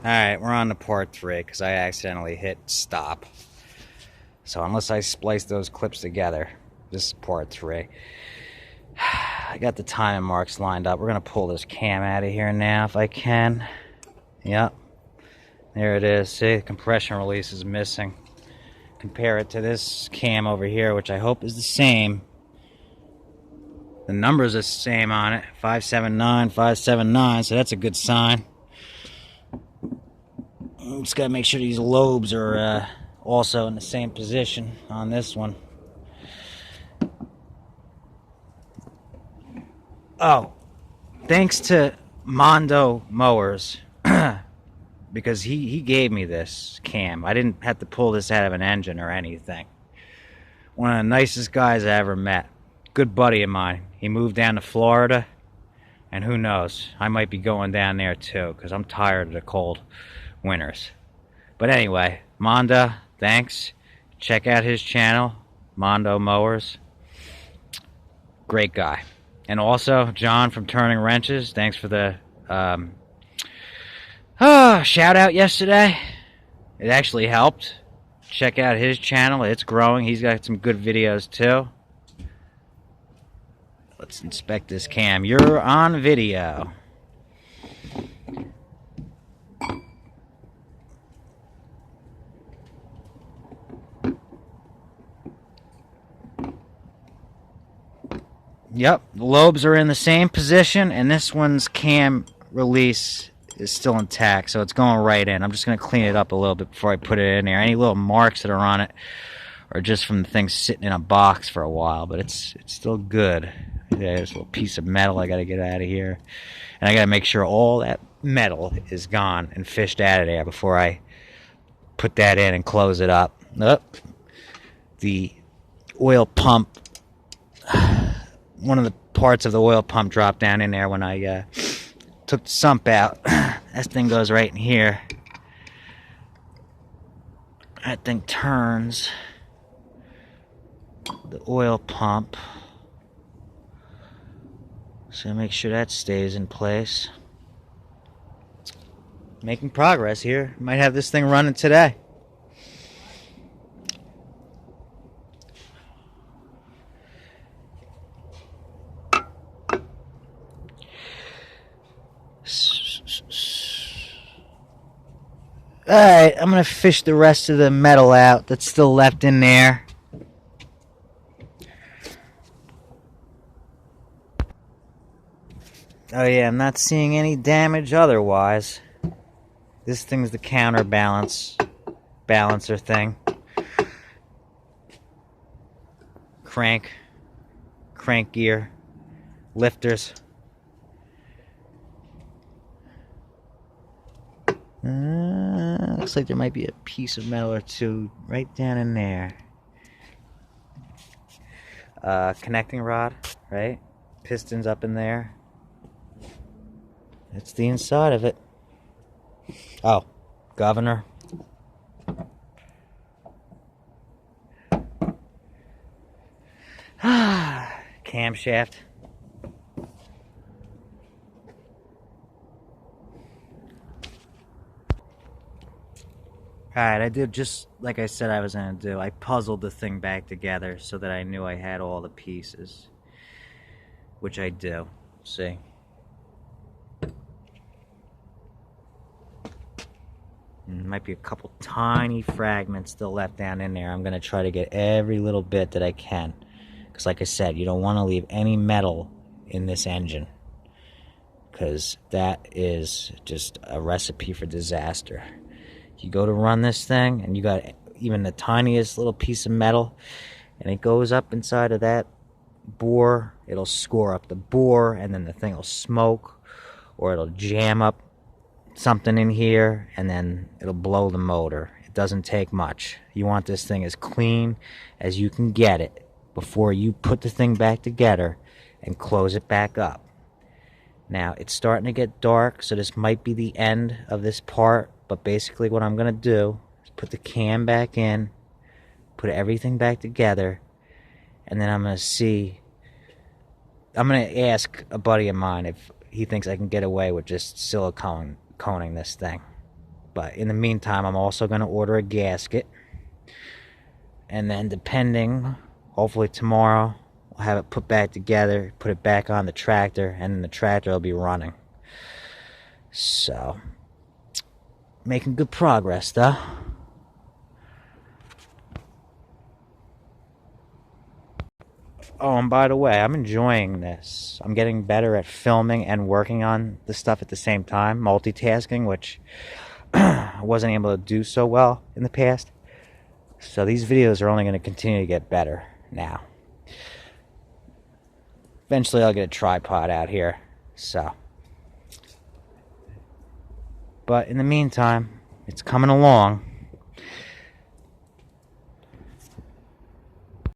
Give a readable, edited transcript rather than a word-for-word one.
Alright, we're on to part 3 because I accidentally hit stop. So unless I splice those clips together, this is part 3. I got the timing marks lined up. We're going to pull this cam out of here now if I can. Yep. There it is. See, the compression release is missing. Compare it to this cam over here, which I hope is the same. The numbers are the same on it. 579, 579, so that's a good sign. Just gotta make sure these lobes are also in the same position on this one. Oh, thanks to Mondo Mowers, because he gave me this cam. I didn't have to pull this out of an engine or anything. One of the nicest guys I ever met. Good buddy of mine. He moved down to Florida, and who knows, I might be going down there too, because I'm tired of the cold winters. But anyway, Mondo, thanks. Check out his channel, Mondo Mowers. Great guy. And also, John from Turning Wrenches, thanks for the shout out yesterday. It actually helped. Check out his channel, it's growing. He's got some good videos too. Let's inspect this cam. You're on video. Yep, the lobes are in the same position, and this one's cam release is still intact, so it's going right in. I'm just going to clean it up a little bit before I put it in there. Any little marks that are on it are just from the thing sitting in a box for a while, but it's still good. There's a little piece of metal I got to get out of here, and I got to make sure all that metal is gone and fished out of there before I put that in and close it up. The oil pump, one of the parts of the oil pump dropped down in there when I took the sump out. That thing goes right in here. That thing turns the oil pump. So make sure that stays in place. Making progress here. Might have this thing running today. Alright, I'm going to fish the rest of the metal out that's still left in there. Oh yeah, I'm not seeing any damage otherwise. This thing's the balancer thing. Crank gear, lifters. Looks like there might be a piece of metal or two right down in there. Connecting rod, right? Pistons up in there. That's the inside of it. Oh, governor. Camshaft. Alright, I did just like I said I was going to do. I puzzled the thing back together so that I knew I had all the pieces. Which I do. See? Might be a couple tiny fragments still left down in there. I'm going to try to get every little bit that I can. Because like I said, you don't want to leave any metal in this engine. Because that is just a recipe for disaster. You go to run this thing, and you got even the tiniest little piece of metal, and it goes up inside of that bore. It'll score up the bore, and then the thing will smoke, or it'll jam up something in here, and then it'll blow the motor. It doesn't take much. You want this thing as clean as you can get it before you put the thing back together and close it back up. Now, it's starting to get dark, so this might be the end of this part. But basically what I'm going to do is put the cam back in, put everything back together, and then I'm going to ask a buddy of mine if he thinks I can get away with just siliconing this thing. But in the meantime, I'm also going to order a gasket. And then depending, hopefully tomorrow, I'll have it put back together, put it back on the tractor, and then the tractor will be running. So, making good progress, though. Oh, and by the way, I'm enjoying this. I'm getting better at filming and working on the stuff at the same time, multitasking, which I wasn't able to do so well in the past. So these videos are only going to continue to get better now. Eventually I'll get a tripod out here. So, but in the meantime, it's coming along.